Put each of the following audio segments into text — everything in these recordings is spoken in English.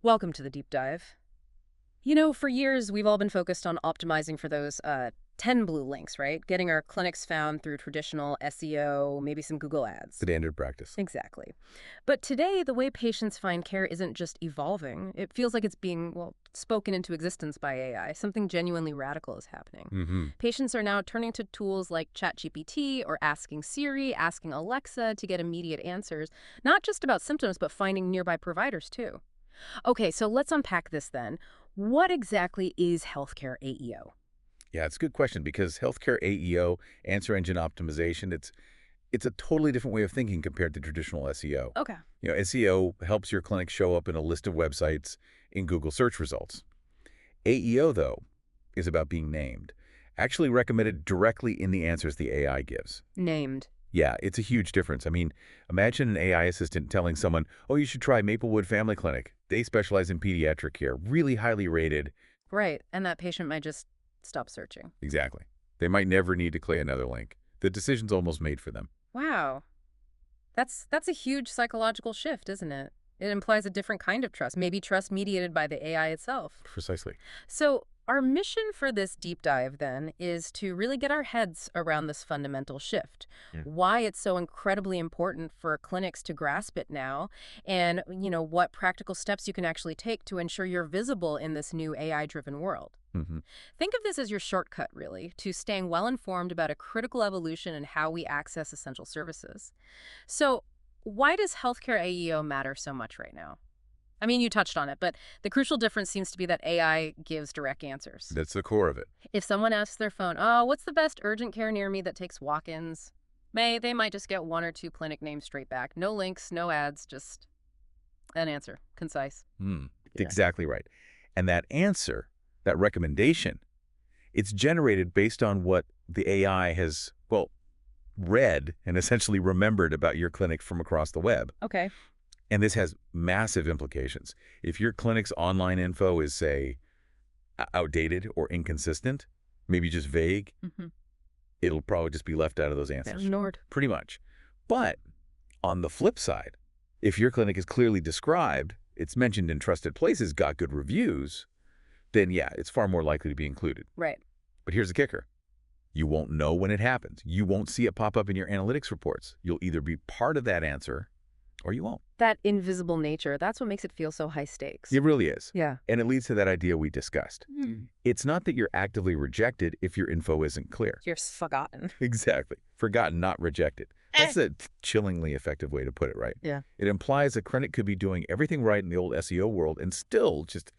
Welcome to the deep dive. For years, we've all been focused on optimizing for those 10 blue links, right? Getting our clinics found through traditional SEO, maybe some Google ads. Standard practice. Exactly. But today, the way patients find care isn't just evolving. It feels like it's being, well, spoken into existence by AI. Something genuinely radical is happening. Patients are now turning to tools like ChatGPT or asking Siri, asking Alexa to get immediate answers, not just about symptoms, but finding nearby providers, too. Okay, so let's unpack this then. What exactly is healthcare AEO? Yeah, it's a good question because healthcare AEO, answer engine optimization, it's a totally different way of thinking compared to traditional SEO. Okay. SEO helps your clinic show up in a list of websites in Google search results. AEO, though, is about being named, actually recommended directly in the answers the AI gives. Named. Yeah, it's a huge difference. I mean, imagine an AI assistant telling someone, oh, you should try Maplewood Family Clinic. They specialize in pediatric care, really highly rated. Right, and that patient might just stop searching. Exactly. They might never need to click another link. The decision's almost made for them. Wow. That's a huge psychological shift, isn't it? It implies a different kind of trust, maybe trust mediated by the AI itself. Precisely. So, our mission for this deep dive, then, is to really get our heads around this fundamental shift, why it's so incredibly important for clinics to grasp it now, and, what practical steps you can actually take to ensure you're visible in this new AI-driven world. hmm Think of this as your shortcut, really, to staying well-informed about a critical evolution in how we access essential services. So, why does healthcare AEO matter so much right now? I mean, you touched on it, but the crucial difference seems to be that AI gives direct answers. That's the core of it. If someone asks their phone, oh, what's the best urgent care near me that takes walk-ins? They might just get one or two clinic names straight back. No links, no ads, just an answer. Concise. Yeah. Exactly right. And that answer, that recommendation, it's generated based on what the AI has, well, read and essentially remembered about your clinic from across the web. Okay. And this has massive implications. If your clinic's online info is, say, outdated or inconsistent, maybe just vague, it'll probably just be left out of those answers. Ignored. Pretty much. But on the flip side, if your clinic is clearly described, it's mentioned in trusted places, got good reviews, then yeah, it's far more likely to be included. Right. But here's the kicker. You won't know when it happens. You won't see it pop up in your analytics reports. You'll either be part of that answer or you won't. That invisible nature, that's what makes it feel so high stakes. It really is. Yeah. And it leads to that idea we discussed. It's not that you're actively rejected if your info isn't clear. You're forgotten. Exactly. Forgotten, not rejected. That's a chillingly effective way to put it, right? Yeah. It implies a clinic could be doing everything right in the old SEO world and still just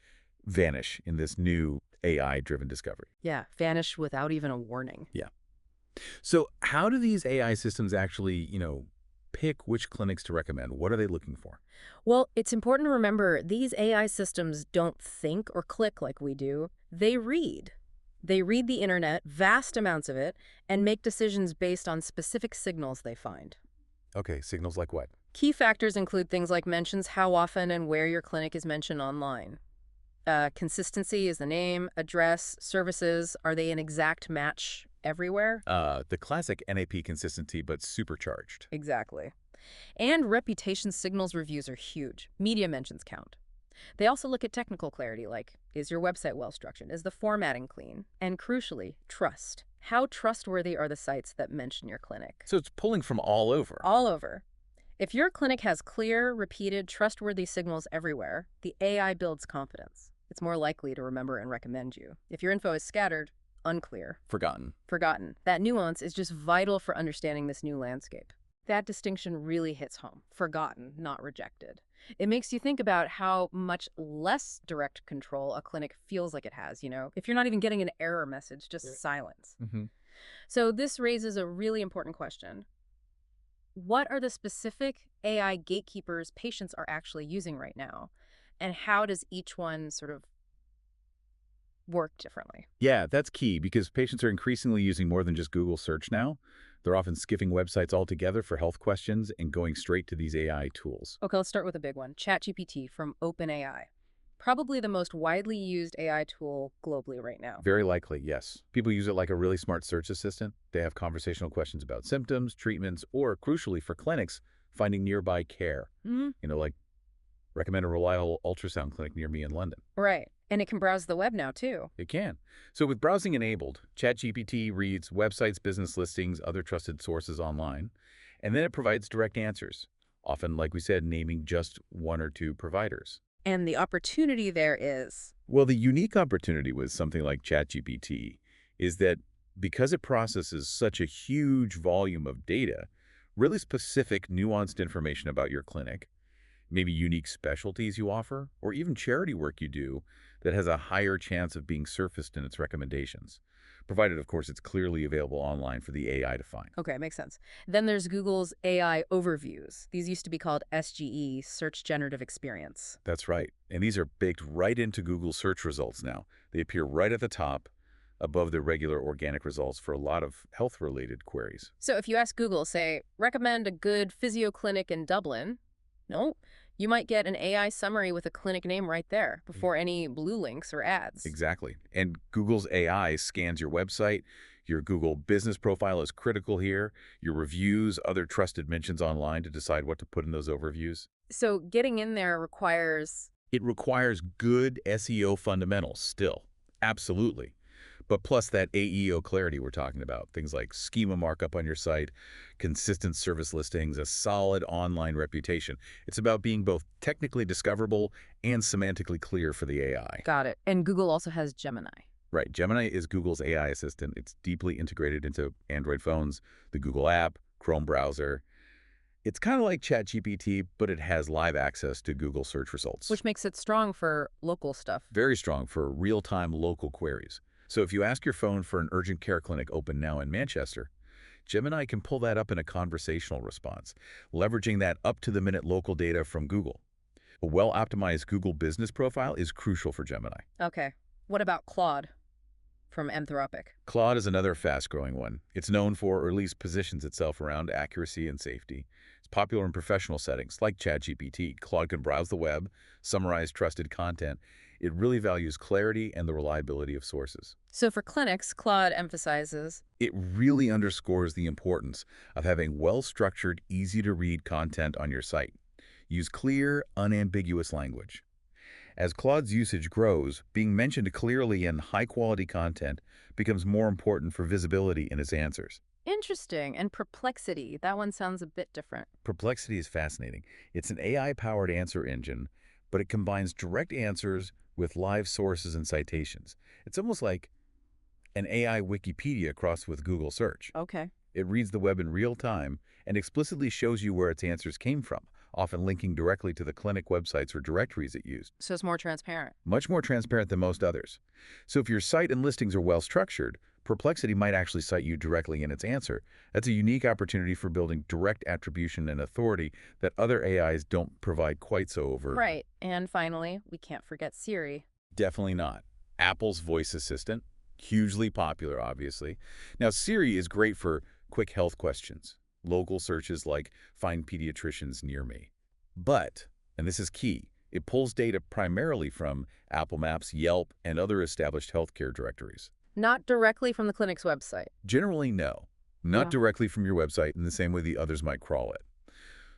vanish in this new AI-driven discovery. Yeah. Vanish without even a warning. Yeah. So how do these AI systems actually, pick which clinics to recommend? What are they looking for? Well, it's important to remember these AI systems don't think or click like we do. They read. They read the internet, vast amounts of it, and make decisions based on specific signals they find. Okay, signals like what? Key factors include things like mentions how often and where your clinic is mentioned online. Consistency is the name, address, services. Are they an exact match everywhere? The classic NAP consistency, but supercharged. Exactly. And reputation signals reviews are huge. Media mentions count. They also look at technical clarity, like, is your website well-structured? Is the formatting clean? And crucially, trust. How trustworthy are the sites that mention your clinic? So it's pulling from all over. All over. If your clinic has clear, repeated, trustworthy signals everywhere, the AI builds confidence. It's more likely to remember and recommend you. If your info is scattered, unclear, Forgotten. that nuance is just vital for understanding this new landscape. That distinction really hits home. Forgotten, not rejected. It makes you think about how much less direct control a clinic feels like it has, if you're not even getting an error message, just silence. So this raises a really important question. What are the specific AI gatekeepers patients are actually using right now? And how does each one sort of work differently? Yeah, that's key because patients are increasingly using more than just Google search now. They're often skipping websites altogether for health questions and going straight to these AI tools. Okay, let's start with a big one. ChatGPT from OpenAI. Probably the most widely used AI tool globally right now. Very likely, yes. People use it like a really smart search assistant. They have conversational questions about symptoms, treatments, or crucially for clinics, finding nearby care. Like Recommend a reliable ultrasound clinic near me in London. Right. And it can browse the web now, too. It can. So with browsing enabled, ChatGPT reads websites, business listings, other trusted sources online, and then it provides direct answers, often, like we said, naming just one or two providers. And the opportunity there is. Well, the unique opportunity with something like ChatGPT is that because it processes such a huge volume of data, really specific, nuanced information about your clinic, maybe unique specialties you offer, or even charity work you do that has a higher chance of being surfaced in its recommendations, provided, of course, it's clearly available online for the AI to find. Okay, makes sense. Then there's Google's AI overviews. These used to be called SGE, Search Generative Experience. That's right. And these are baked right into Google search results now. They appear right at the top, above the regular organic results for a lot of health-related queries. So if you ask Google, say, recommend a good physio clinic in Dublin, no, you might get an AI summary with a clinic name right there before any blue links or ads. Exactly. And Google's AI scans your website. Your Google business profile is critical here. Your reviews, other trusted mentions online to decide what to put in those overviews. So getting in there requires. It requires good SEO fundamentals still. Absolutely. But plus that AEO clarity we're talking about, things like schema markup on your site, consistent service listings, a solid online reputation. It's about being both technically discoverable and semantically clear for the AI. Got it. And Google also has Gemini. Right. Gemini is Google's AI assistant. It's deeply integrated into Android phones, the Google app, Chrome browser. It's kind of like ChatGPT, but it has live access to Google search results. Which makes it strong for local stuff. Very strong for real-time local queries. So if you ask your phone for an urgent care clinic open now in Manchester, Gemini can pull that up in a conversational response, leveraging that up-to-the-minute local data from Google. A well-optimized Google business profile is crucial for Gemini. Okay. What about Claude from Anthropic? Claude is another fast-growing one. It's known for, or at least positions itself around, accuracy and safety. It's popular in professional settings, like ChatGPT. Claude can browse the web, summarize trusted content. It really values clarity and the reliability of sources. So for clinics, Claude emphasizes. It really underscores the importance of having well-structured, easy-to-read content on your site. Use clear, unambiguous language. As Claude's usage grows, being mentioned clearly in high-quality content becomes more important for visibility in its answers. Interesting. And Perplexity, that one sounds a bit different. Perplexity is fascinating. It's an AI-powered answer engine, but it combines direct answers with live sources and citations. It's almost like an AI Wikipedia crossed with Google search. Okay. It reads the web in real time and explicitly shows you where its answers came from, often linking directly to the clinic websites or directories it used. So it's more transparent. Much more transparent than most others. So if your site and listings are well structured, Perplexity might actually cite you directly in its answer. That's a unique opportunity for building direct attribution and authority that other AIs don't provide quite so overtly. Right. And finally, we can't forget Siri. Definitely not. Apple's voice assistant, hugely popular, obviously. Now, Siri is great for quick health questions, local searches like find pediatricians near me. But, and this is key, it pulls data primarily from Apple Maps, Yelp, and other established healthcare directories. Not directly from the clinic's website. Generally, no. Not directly from your website in the same way the others might crawl it.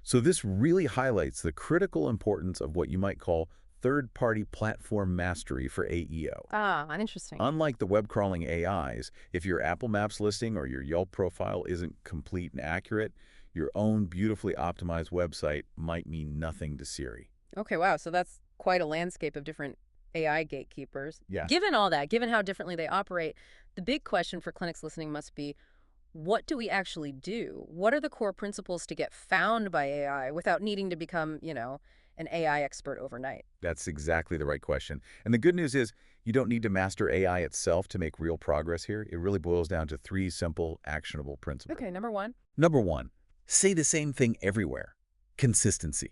So this really highlights the critical importance of what you might call third-party platform mastery for AEO. Ah, interesting. Unlike the web crawling AIs, if your Apple Maps listing or your Yelp profile isn't complete and accurate, your own beautifully optimized website might mean nothing to Siri. Okay, wow. So that's quite a landscape of different AI gatekeepers. Yeah. Given all that, given how differently they operate, the big question for clinics listening must be, what do we actually do? What are the core principles to get found by AI without needing to become, an AI expert overnight? That's exactly the right question. And the good news is you don't need to master AI itself to make real progress here. It really boils down to 3 simple, actionable principles. Okay, number 1. Number 1, say the same thing everywhere. Consistency.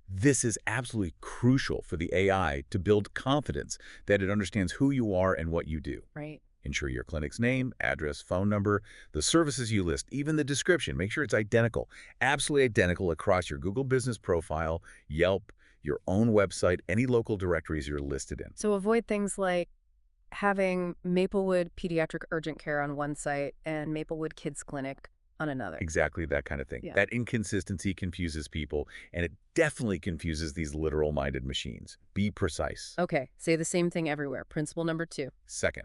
This is absolutely crucial for the AI to build confidence that it understands who you are and what you do. Right. Ensure your clinic's name, address, phone number, the services you list, even the description. Make sure it's identical, absolutely identical across your Google business profile, Yelp, your own website, any local directories you're listed in. So avoid things like having Maplewood Pediatric Urgent Care on one site and Maplewood Kids Clinic on another. Exactly that kind of thing. Yeah. That inconsistency confuses people, and it definitely confuses these literal-minded machines. Be precise. Okay, say the same thing everywhere. Principle number 2. Second,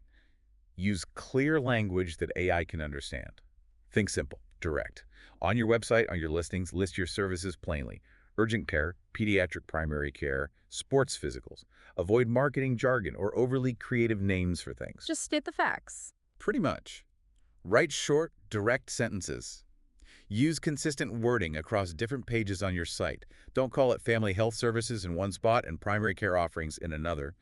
use clear language that AI can understand. Think simple, direct. On your website, on your listings, list your services plainly. Urgent care, pediatric primary care, sports physicals. Avoid marketing jargon or overly creative names for things. Just state the facts. Pretty much. Write short, direct sentences. Use consistent wording across different pages on your site. Don't call it family health services in one spot and primary care offerings in another.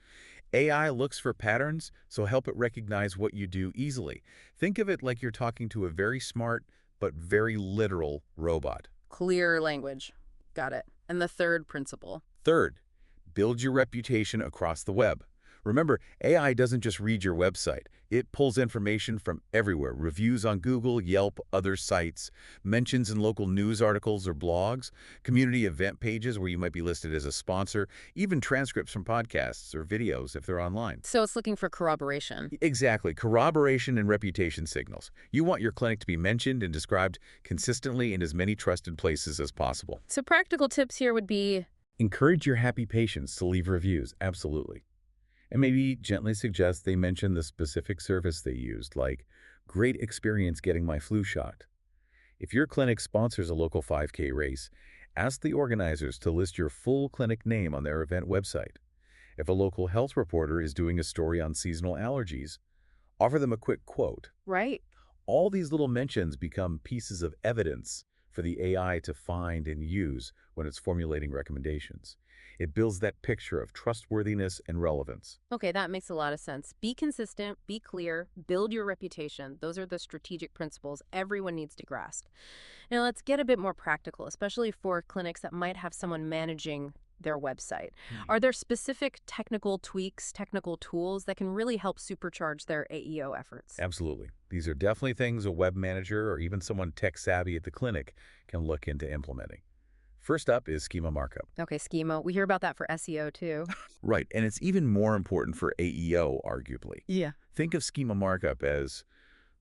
AI looks for patterns, so help it recognize what you do easily. Think of it like you're talking to a very smart but very literal robot. Clear language. Got it. And the third principle. Third, build your reputation across the web. Remember, AI doesn't just read your website. It pulls information from everywhere. Reviews on Google, Yelp, other sites, mentions in local news articles or blogs, community event pages where you might be listed as a sponsor, even transcripts from podcasts or videos if they're online. So it's looking for corroboration. Exactly. Corroboration and reputation signals. You want your clinic to be mentioned and described consistently in as many trusted places as possible. So practical tips here would be... Encourage your happy patients to leave reviews, absolutely. And maybe gently suggest they mention the specific service they used, like, great experience getting my flu shot. If your clinic sponsors a local 5K race, ask the organizers to list your full clinic name on their event website. If a local health reporter is doing a story on seasonal allergies, offer them a quick quote. Right. All these little mentions become pieces of evidence for the AI to find and use when it's formulating recommendations. It builds that picture of trustworthiness and relevance. Okay, that makes a lot of sense. Be consistent, be clear, build your reputation. Those are the strategic principles everyone needs to grasp. Now let's get a bit more practical, especially for clinics that might have someone managing their website. Are there specific technical tweaks, technical tools that can really help supercharge their AEO efforts? Absolutely. These are definitely things a web manager or even someone tech-savvy at the clinic can look into implementing. First up is schema markup. Okay, schema. We hear about that for SEO too. Right, and it's even more important for AEO, arguably. Yeah. Think of schema markup as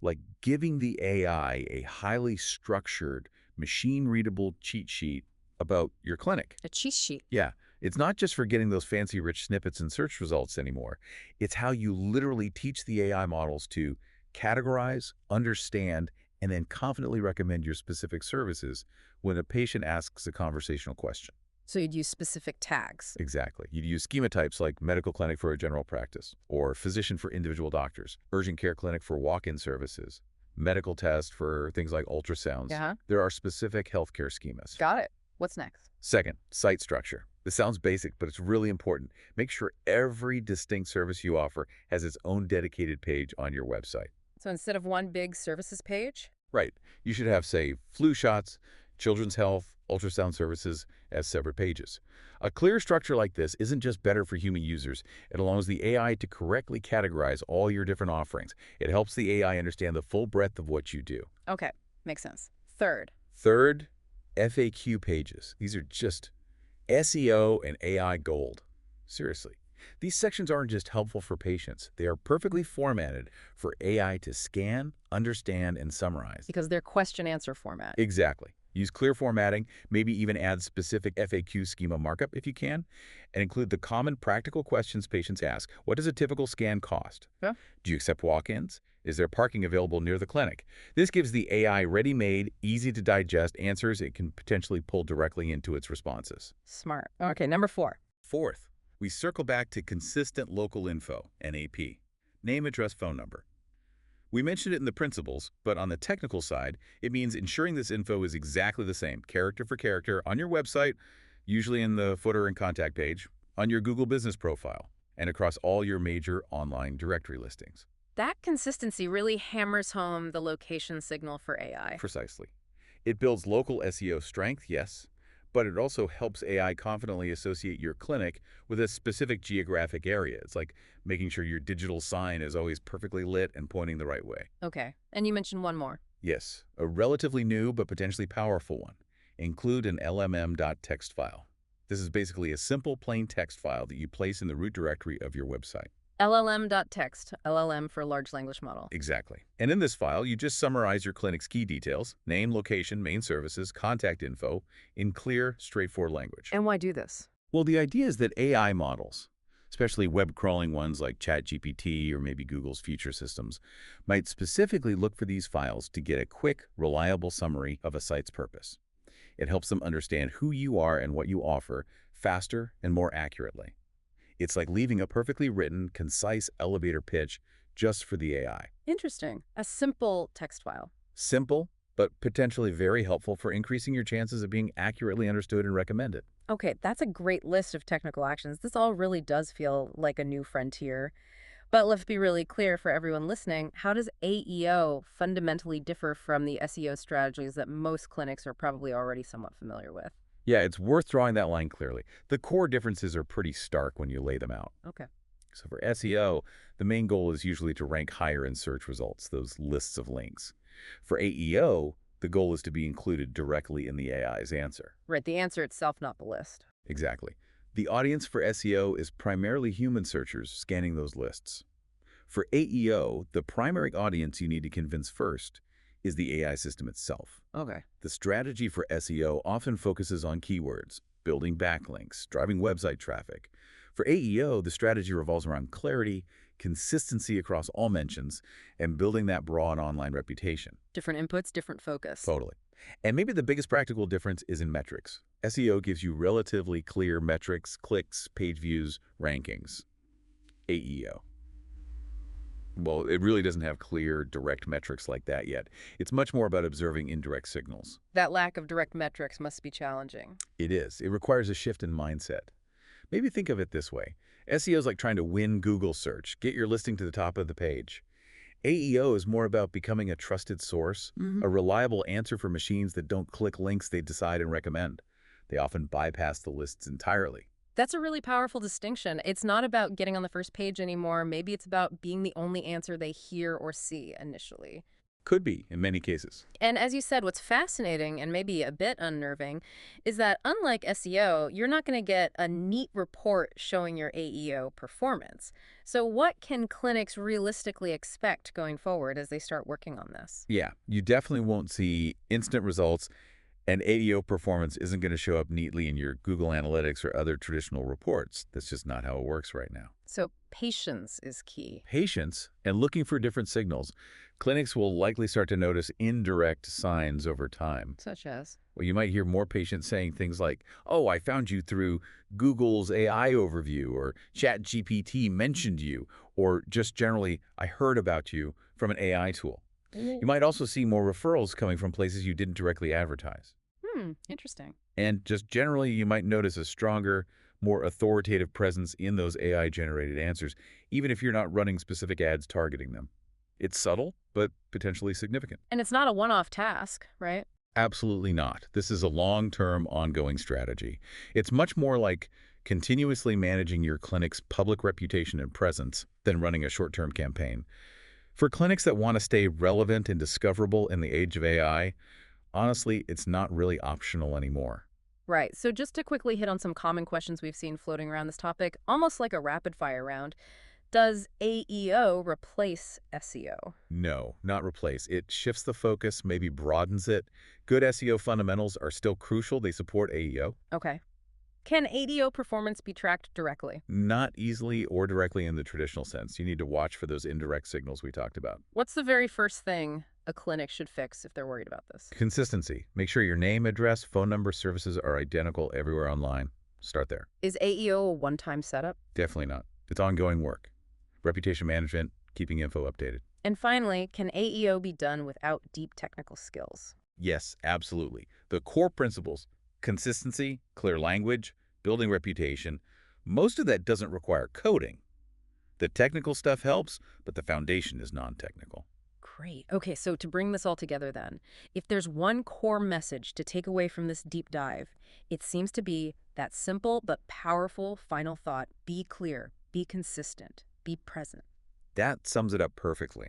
like giving the AI a highly structured, machine-readable cheat sheet about your clinic. A cheat sheet. Yeah, it's not just for getting those fancy rich snippets and search results anymore. It's how you literally teach the AI models to categorize, understand, and then confidently recommend your specific services when a patient asks a conversational question. So you'd use specific tags. Exactly. You'd use schema types like medical clinic for a general practice, or physician for individual doctors, urgent care clinic for walk-in services, medical test for things like ultrasounds. Yeah. There are specific healthcare schemas. Got it. What's next? Second, site structure. This sounds basic, but it's really important. Make sure every distinct service you offer has its own dedicated page on your website. So instead of one big services page? Right. You should have, say, flu shots, children's health, ultrasound services as separate pages. A clear structure like this isn't just better for human users. It allows the AI to correctly categorize all your different offerings. It helps the AI understand the full breadth of what you do. Okay, makes sense. Third. Third, FAQ pages. These are just SEO and AI gold. Seriously. These sections aren't just helpful for patients. They are perfectly formatted for AI to scan, understand, and summarize. Because they're question-answer format. Exactly. Use clear formatting, maybe even add specific FAQ schema markup if you can, and include the common practical questions patients ask. What does a typical scan cost? Yeah. Do you accept walk-ins? Is there parking available near the clinic? This gives the AI ready-made, easy-to-digest answers it can potentially pull directly into its responses. Smart. Okay, number 4. Fourth, we circle back to consistent local info, NAP. Name, address, phone number. We mentioned it in the principles, but on the technical side, it means ensuring this info is exactly the same, character for character, on your website, usually in the footer and contact page, on your Google business profile, and across all your major online directory listings. That consistency really hammers home the location signal for AI. Precisely. It builds local SEO strength, yes, but it also helps AI confidently associate your clinic with a specific geographic area. It's like making sure your digital sign is always perfectly lit and pointing the right way. Okay, and you mentioned one more. Yes, a relatively new but potentially powerful one. Include an LMM.txt file. This is basically a simple plain text file that you place in the root directory of your website. LLM.text, LLM for large language model. Exactly. And in this file, you just summarize your clinic's key details, name, location, main services, contact info, in clear, straightforward language. And why do this? Well, the idea is that AI models, especially web-crawling ones like ChatGPT or maybe Google's future systems, might specifically look for these files to get a quick, reliable summary of a site's purpose. It helps them understand who you are and what you offer faster and more accurately. It's like leaving a perfectly written, concise elevator pitch just for the AI. Interesting. A simple text file. Simple, but potentially very helpful for increasing your chances of being accurately understood and recommended. Okay, that's a great list of technical actions. This all really does feel like a new frontier. But let's be really clear for everyone listening, how does AEO fundamentally differ from the SEO strategies that most clinics are probably already somewhat familiar with? Yeah, it's worth drawing that line clearly. The core differences are pretty stark when you lay them out. Okay. So for SEO, the main goal is usually to rank higher in search results, those lists of links. For AEO, the goal is to be included directly in the AI's answer. Right, the answer itself, not the list. Exactly. The audience for SEO is primarily human searchers scanning those lists. For AEO, the primary audience you need to convince first is the AI system itself. Okay. The strategy for SEO often focuses on keywords, building backlinks, driving website traffic. For AEO, the strategy revolves around clarity, consistency across all mentions, and building that broad online reputation. Different inputs, different focus. Totally. And maybe the biggest practical difference is in metrics. SEO gives you relatively clear metrics, clicks, page views, rankings. AEO. Well, it really doesn't have clear, direct metrics like that yet. It's much more about observing indirect signals. That lack of direct metrics must be challenging. It is. It requires a shift in mindset. Maybe think of it this way. SEO is like trying to win Google search, get your listing to the top of the page. AEO is more about becoming a trusted source, a reliable answer for machines that don't click links they decide and recommend. They often bypass the lists entirely. That's a really powerful distinction. It's not about getting on the first page anymore. Maybe it's about being the only answer they hear or see initially. Could be, in many cases. And as you said, what's fascinating and maybe a bit unnerving is that unlike SEO, you're not going to get a neat report showing your AEO performance. So what can clinics realistically expect going forward as they start working on this? Yeah, you definitely won't see instant results, and AEO performance isn't going to show up neatly in your Google Analytics or other traditional reports. That's just not how it works right now. So patience is key. Patience and looking for different signals. Clinics will likely start to notice indirect signs over time. Such as? Well, you might hear more patients saying things like, oh, I found you through Google's AI overview, or ChatGPT mentioned you, or just generally, I heard about you from an AI tool. You might also see more referrals coming from places you didn't directly advertise. Interesting. And just generally, you might notice a stronger, more authoritative presence in those AI-generated answers, even if you're not running specific ads targeting them. It's subtle, but potentially significant. And it's not a one-off task, right? Absolutely not. This is a long-term, ongoing strategy. It's much more like continuously managing your clinic's public reputation and presence than running a short-term campaign. For clinics that want to stay relevant and discoverable in the age of AI, honestly, it's not really optional anymore. Right. So just to quickly hit on some common questions we've seen floating around this topic, almost like a rapid-fire round, does AEO replace SEO? No, not replace. It shifts the focus, maybe broadens it. Good SEO fundamentals are still crucial. They support AEO. Okay. Can AEO performance be tracked directly? Not easily or directly in the traditional sense. You need to watch for those indirect signals we talked about. What's the very first thing a clinic should fix if they're worried about this? Consistency. Make sure your name, address, phone number, services are identical everywhere online. Start there. Is AEO a one-time setup? Definitely not. It's ongoing work. Reputation management, keeping info updated. And finally, can AEO be done without deep technical skills? Yes, absolutely. The core principles, consistency, clear language, building reputation, most of that doesn't require coding. The technical stuff helps, but the foundation is non-technical. Great. Okay, so to bring this all together then, if there's one core message to take away from this deep dive, it seems to be that simple but powerful final thought: be clear, be consistent, be present. That sums it up perfectly.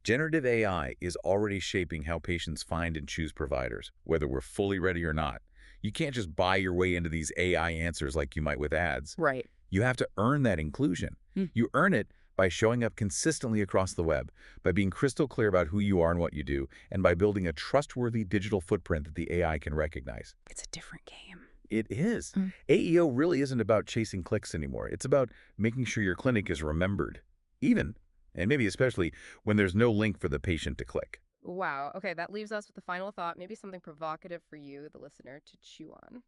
Generative AI is already shaping how patients find and choose providers, whether we're fully ready or not. You can't just buy your way into these AI answers like you might with ads. Right. You have to earn that inclusion. You earn it By showing up consistently across the web, by being crystal clear about who you are and what you do, and by building a trustworthy digital footprint that the AI can recognize. It's a different game. It is. Mm. AEO really isn't about chasing clicks anymore. It's about making sure your clinic is remembered, even, and maybe especially, when there's no link for the patient to click. Wow. Okay, that leaves us with the final thought, maybe something provocative for you, the listener, to chew on.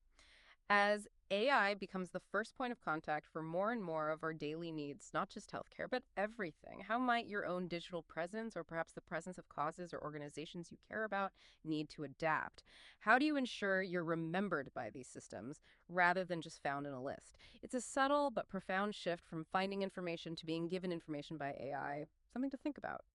As AI becomes the first point of contact for more and more of our daily needs, not just healthcare, but everything, how might your own digital presence, or perhaps the presence of causes or organizations you care about, need to adapt? How do you ensure you're remembered by these systems rather than just found in a list? It's a subtle but profound shift from finding information to being given information by AI. Something to think about.